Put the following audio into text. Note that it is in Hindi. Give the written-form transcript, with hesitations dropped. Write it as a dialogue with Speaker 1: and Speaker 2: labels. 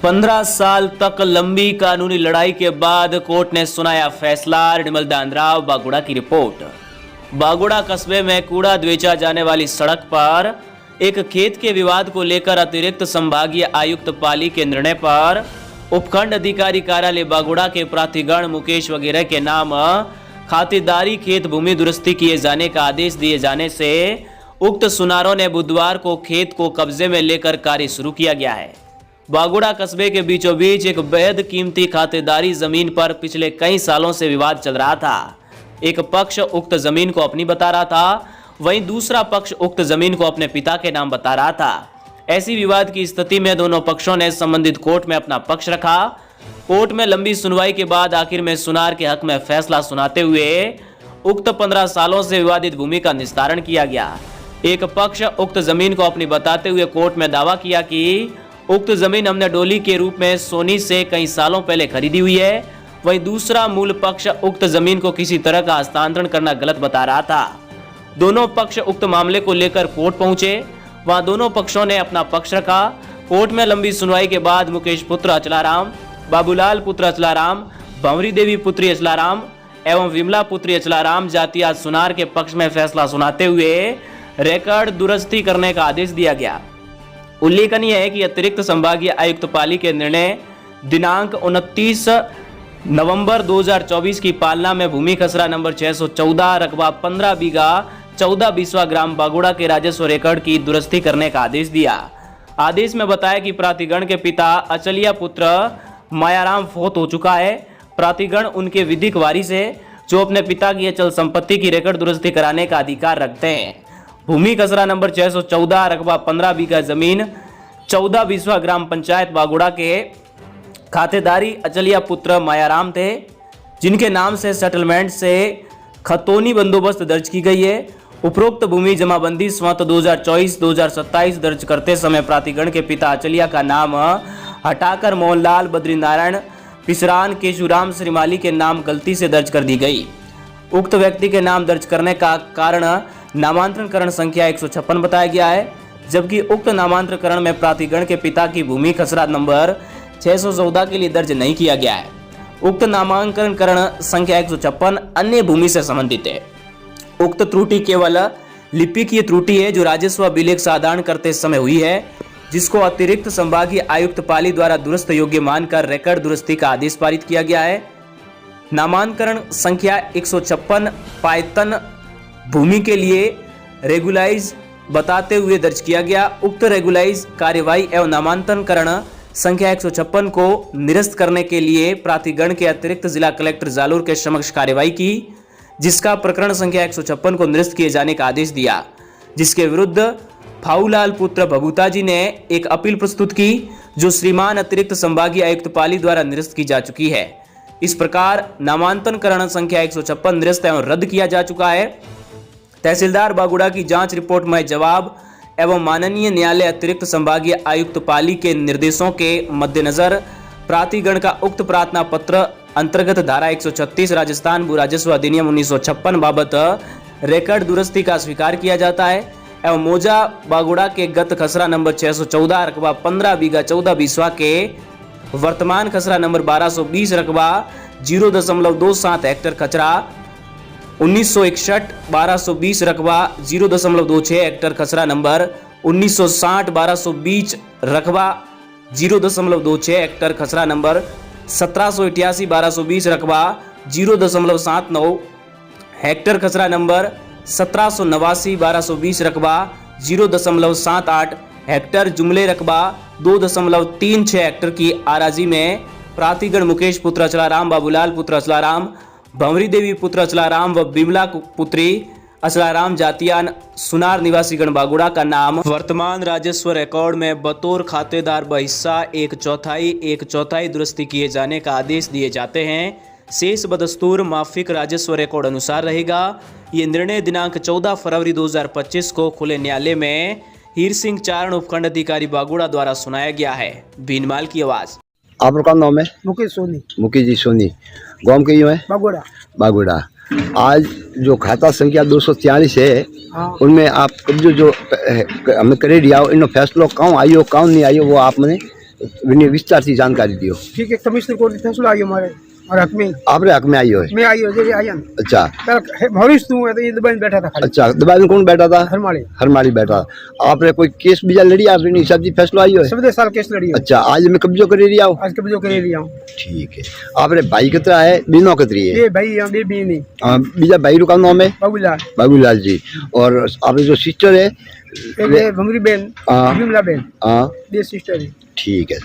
Speaker 1: 15 साल तक लंबी कानूनी लड़ाई के बाद कोर्ट ने सुनाया फैसला। निर्मल दानराव बागुड़ा की रिपोर्ट। बागुड़ा कस्बे में कूड़ा बेचा जाने वाली सड़क पर एक खेत के विवाद को लेकर अतिरिक्त संभागीय आयुक्त पाली के निर्णय पर उपखंड अधिकारी कार्यालय बागुड़ा के प्राधिकरण मुकेश वगैरह के नाम खातिरदारी खेत भूमि दुरुस्ती किए जाने का आदेश दिए जाने से उक्त सुनारों ने बुधवार को खेत को कब्जे में लेकर कार्य शुरू किया गया है। बागुड़ा कस्बे के बीचों बीच एक बेहद कीमती खातिरदारी जमीन पर पिछले कई सालों से विवाद चल रहा था। एक पक्ष उक्त जमीन को अपनी बता रहा था, वहीं दूसरा पक्ष उक्त जमीन को अपने पिता के नाम बता रहा था। ऐसी विवाद की स्थिति में दोनों पक्षों ने संबंधित कोर्ट में अपना पक्ष रखा। कोर्ट में लंबी सुनवाई के बाद आखिर में सुनार के हक में फैसला सुनाते हुए उक्त 15 सालों से विवादित भूमि का निस्तारण किया गया। एक पक्ष उक्त जमीन को अपनी बताते हुए कोर्ट में दावा किया कि उक्त जमीन हमने डोली के रूप में सोनी से कई सालों पहले खरीदी हुई है। वहीं दूसरा मूल पक्ष उक्त जमीन को किसी तरह का हस्तांतरण करना गलत बता रहा था। दोनों पक्ष उक्त मामले को लेकर कोर्ट पहुंचे। वहां दोनों पक्षों ने अपना पक्ष रखा। कोर्ट में लंबी सुनवाई के बाद मुकेश पुत्र अचलाराम, बाबूलाल पुत्र अचलाराम, भंवरी देवी पुत्री अचलाराम एवं विमला पुत्री अचलाराम जातियात सुनार के पक्ष में फैसला सुनाते हुए रिकॉर्ड दुरुस्ती करने का आदेश दिया गया। उल्लेखनीय है कि अतिरिक्त संभागीय आयुक्त पाली के निर्णय दिनांक 29 नवंबर 2024 की पालना में भूमि खसरा नंबर 614 रकबा 15 बीघा 14 बीसवा ग्राम बागुड़ा के राजस्व रिकॉर्ड की दुरुस्ती करने का आदेश दिया। आदेश में बताया कि प्राधिकरण के पिता अचलिया पुत्र मायाराम फौत हो चुका है। प्राधिकरण उनके विधिक वारिस है जो अपने पिता की अचल संपत्ति की रिकॉर्ड दुरुस्ती कराने का अधिकार रखते हैं। भूमि खसरा नंबर 614 रकबा 15 बीघा जमीन 14 बीसवा ग्राम पंचायत बागुड़ा के खातेदारी अचलिया पुत्र मायाराम थे, जिनके नाम से सेटलमेंट से खतौनी बंदोबस्त दर्ज की गई है। उपरोक्त भूमि जमाबंदी स्वत 2024-2027 दर्ज करते समय प्राधिकरण के पिता अचलिया का नाम हटाकर मोहनलाल बद्रीनारायण पिसरान केशुराम श्रीमाली के नाम गलती से दर्ज कर दी गई। उक्त व्यक्ति के नाम दर्ज करने का कारण नामांतरणकरण संख्या 156 बताया गया है, जबकि उक्त नामांतरणकरण में प्राधिकरण के पिता की भूमि खसरा नंबर 614 के लिए दर्ज नहीं किया गया है। उक्त नामांकरण संख्या 156 अन्य भूमि से संबंधित है। उक्त त्रुटि केवल लिपिकीय त्रुटि है जो राजस्व अभिलेख साधारण करते समय हुई है, जिसको अतिरिक्त संभागीय आयुक्त पाली द्वारा दुरुस्त योग्य मानकर रिकॉर्ड दुरुस्ती का आदेश पारित किया गया है। नामांकन संख्या 156 पायतन भूमि के लिए रेगुलाइज बताते हुए दर्ज किया गया। उक्त रेगुलाइज कार्यवाही एवं नामांकन संख्या 156 को निरस्त करने के लिए प्राधिकरण के अतिरिक्त जिला कलेक्टर जालोर के समक्ष कार्यवाही की, जिसका प्रकरण संख्या 156 को निरस्त किए जाने का आदेश दिया, जिसके विरुद्ध फाऊलाल पुत्र भभूता जी ने एक अपील प्रस्तुत की, जो श्रीमान अतिरिक्त संभागीय आयुक्त पाली द्वारा निरस्त की जा चुकी है। इस प्रकार नामांकन संख्या 156 निरस्त एवं रद्द किया जा चुका है। तहसीलदार बागुड़ा की जांच रिपोर्ट में जवाब एवं माननीय न्यायालय अतिरिक्त संभागीय आयुक्त पाली के निर्देशों के मद्देनजर प्राधिकरण का उक्त प्रार्थना पत्र अंतर्गत धारा 136 राजस्थान भू राजस्व अधिनियम 1956 बाबत रिकॉर्ड दुरुस्ती का स्वीकार किया जाता है एवं मौजा बागुड़ा के गत खसरा नंबर 614 रकबा 15 बीघा 14 बीसवा के वर्तमान खसरा नंबर 1220 रकबा 0.27 हेक्टेयर खसरा 1961 1220 रकबा 0.26 हेक्टेयर खसरा नंबर 1960 1220 रकबा 0.26 हेक्टेयर खसरा नंबर 1788 1220 रकबा 0.79 हेक्टेयर खसरा नंबर 1789 1220 रकबा 0.78 हेक्टेयर जुमले रकबा 2.36 हेक्टेयर की आराजी में प्राधिकरण मुकेश पुत्र अचलाराम, बाबूलाल पुत्र अचलाराम, भंवरी देवी पुत्र अचलाराम व बिमला पुत्री अचलाराम जातियान सुनार निवासी गण बागुड़ा का नाम वर्तमान राजस्व रिकॉर्ड में बतौर खातेदार बहिस्सा 1/4 दुरुस्ती किए जाने का आदेश दिए जाते हैं। शेष बदस्तूर माफिक राजस्व रिकॉर्ड अनुसार रहेगा। ये निर्णय दिनांक 14 फरवरी 2025 को खुले न्यायालय में हीर सिंह चारण उपखंड अधिकारी बागुड़ा द्वारा सुनाया गया है। भीनमाल की आवाज।
Speaker 2: आपका नाम है?
Speaker 3: मुकेश सोनी।
Speaker 2: मुकेश जी सोनी। गाँव के यूँ है?
Speaker 3: बागुड़ा।
Speaker 2: बागुड़ा। आज जो खाता संख्या 243 है,
Speaker 3: हाँ।
Speaker 2: उनमें आप जो हमें करे दिया इन फैसलों कौन आयो कौन नहीं आयो वो आप मैंने विनी विस्तार से जानकारी दियो।
Speaker 3: ठीक है, कमिश्नर कोर्ट में फैसलो आयो मारे और हक में
Speaker 2: आपरे हक में आई हो?
Speaker 3: मैं आयो जे आया।
Speaker 2: अच्छा
Speaker 3: भविष्य तू है तो ये दबाई में बैठा था खाली।
Speaker 2: अच्छा, दबाई में कौन बैठा था?
Speaker 3: हरमाली।
Speaker 2: हरमाली बैठा। आपने कोई केस बीजा लड़ी? आपने हिसाब से फैसलो आई हो?
Speaker 3: 17 साल केस लड़ी।
Speaker 2: अच्छा, आज मैं कब्जो कर रही आओ?
Speaker 3: आज कब्जो कर लिया।
Speaker 2: ठीक है। आपने भाई कितना है? बीनो कितनी है?
Speaker 3: ये भाई हम भी नहीं।
Speaker 2: बीजा भाई रुका नाम है?
Speaker 3: बाबूलाल।
Speaker 2: बाबूलाल जी। और आपने जो सिस्टर है?
Speaker 3: एक भंगरी बहन, विमला बहन।
Speaker 2: हाँ,
Speaker 3: ये सिस्टर है।
Speaker 2: ठीक है।